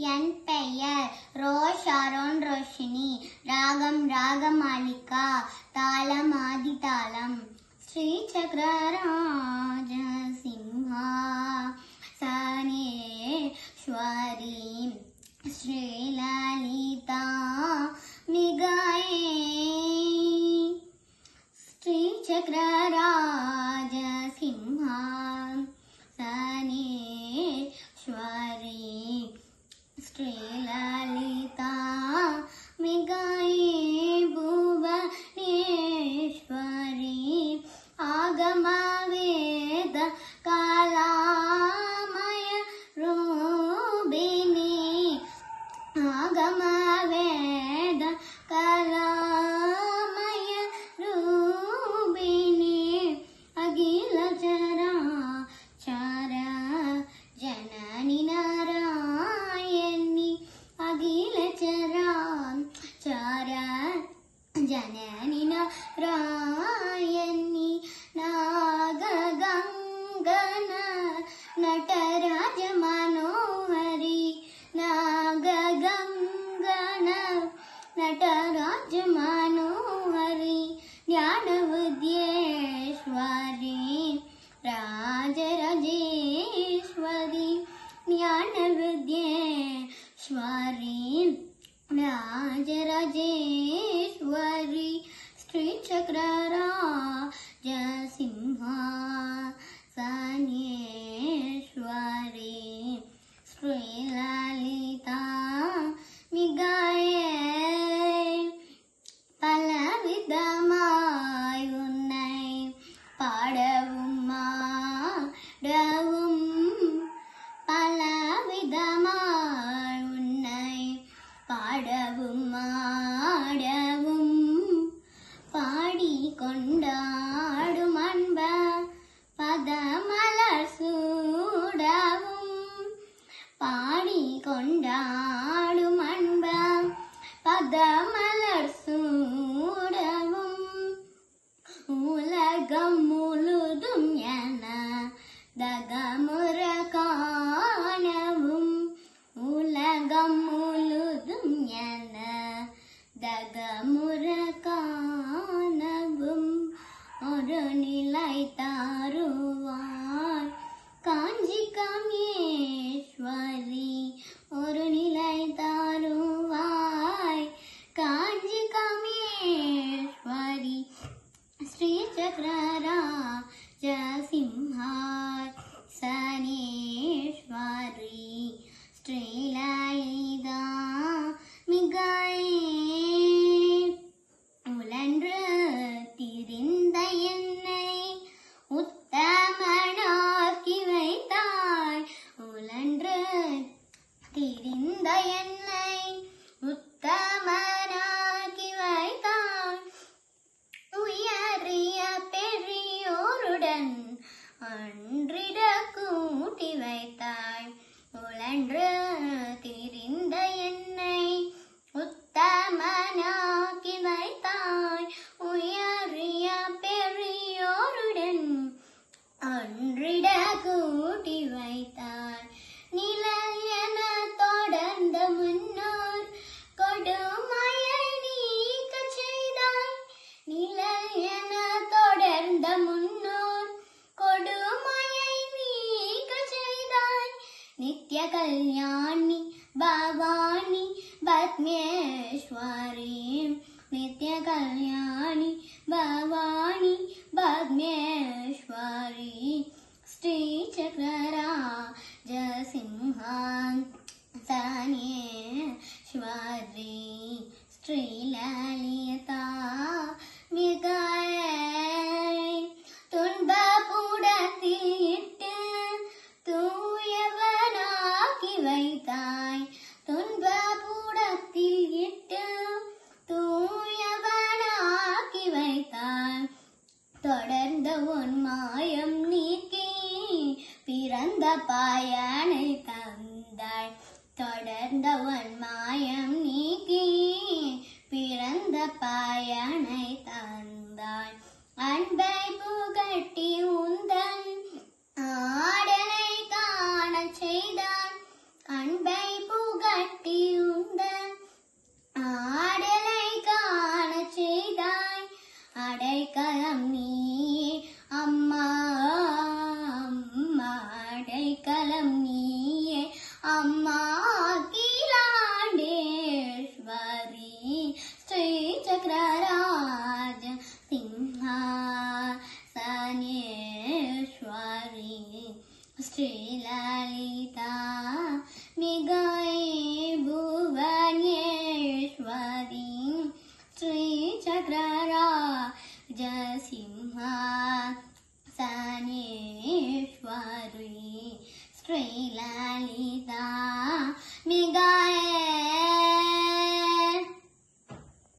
என் பெயர் ரோஷாரோன் ரோஷினி. ராகம் ராகமாலிகா, தாளம் ஆதிதாளம். ஸ்ரீ சக்கரராஜ சிம்ஹா சனேஸ்வரி ஸ்ரீலலிதா மிகாயே. ஸ்ரீ சக்கரராஜ சிம்ஹா சனேஸ்வரி ஸ்ரீலலிதா மிகாயே. புவனேஸ்வரி ஆகம வேத கலாமய ரூபிணி. ஆகம வேத கலாமய ரூபிணி. அகில சராச்சர ஜனனி நாராயணி. அகில சராச்சர ஜனனி நாராயணி. ನಾಗಗಂಗನ ನಟರಾಜ ಮನೋಹರಿ. ನಾಗಗಂಗನ ನಟರಾಜ ಮನೋಹರಿ. ಜ್ಞಾನವಿದ್ಯೇಶ್ವರಿ ರಾಜರಾಜೇಶ್ವರಿ. ಜ್ಞಾನವಿದ್ಯೇಶ್ವರಿ ರಾಜರಾಜೇಶ್ವರಿ. ಶ್ರೀ ಚಕ್ರರಾಜ ಸಿಂಹಾ ಸನೇಶ್ವರಿ ஸ்ரீலலிதா மிகாயே. பலவிதமாய் உன்னை பாடவும் மாடவும். பலவிதமாய் உன்னை பாடவும் மாடவும். பாடி கொண்டாடும் அன்ப பதமலர் சூடவும். பாடி கொண்டாடும் அன்ப பதமலர் சூடவும். உலகம் முழுதும் என தகமுற காணவும். உலகம் முழுதும் என தகமுற காணவும். ஒரு நிலை தாருவார் காஞ்சி காமேஸ்வரி. ஒரு நிலை தாருவாய் காஞ்சி காமேஸ்வரி. ஸ்ரீ சக்கரராஜ சிம்ஹா சனேஸ்வரி ஸ்ரீலலிதா மிகாயே. உழன்று திரிந்த என்னை உத்தமனாக்கி வைத்தாய். உழன்று திரிந்த என்னை உத்தமனாக்கி வைத்தாய். உயரிய பெரியோருடன் அன்றிட கூட்டி வைத்தாய். உழன்று திரிந்த என்னை உத்தமனாக்கி வைத்தாய். உயரிய பெரியோருடன் அன்றிட கூட்டி வைத்தாய். நிழல் என தொடர்ந்த முன்னோர் கொடுமையை நீக்க செய்தாய். நிழல் என தொடர்ந்த முன்னோர் கொடுமையை நீக்க செய்தாய். நித்ய கல்யாணி பவானி பத்மேஸ்வரி. நித்ய கல்யாணி பவானி பத்மேஸ்வரி. ஸ்ரீ சக்கரராஜ சிம்ஹா சனேஸ்வரி ஸ்ரீலலிதா மிகாயே. துன்ப புடத்தில் இட்டு தூயவனாக்கி வைத்தாய். துன்ப புடத்தில் இட்டு தூயவனாக்கி வைத்தாய். தொடர்ந்த உன் மாயம் நீக்கி பிறந்த பாயனை தந்தாய். தொடர்ந்த உன் மாயம் நீக்கி பிறந்த பாயனை தந்தாய். அன்பை புகட்டி உந்தன் ஆடலை காண செய்தாய். அன்பை புகட்டி கட்டியுந்தன் ஆடலை காண செய்தாய். அடைக்கலம் நீயே அம்மா அம்மா, அடைக்கலம் நீயே அம்மா அகிலாண்டேஸ்வரி ஸ்ரீ சக்கரராஜ சிம்ஹாசனேஸ்வரி ஸ்ரீ லலிதா மிகை புவனேஸ்வரி ஸ்ரீ சக்கரராஜ சிம்ஹாசனேஸ்வரி ஸ்ரீ லலிதா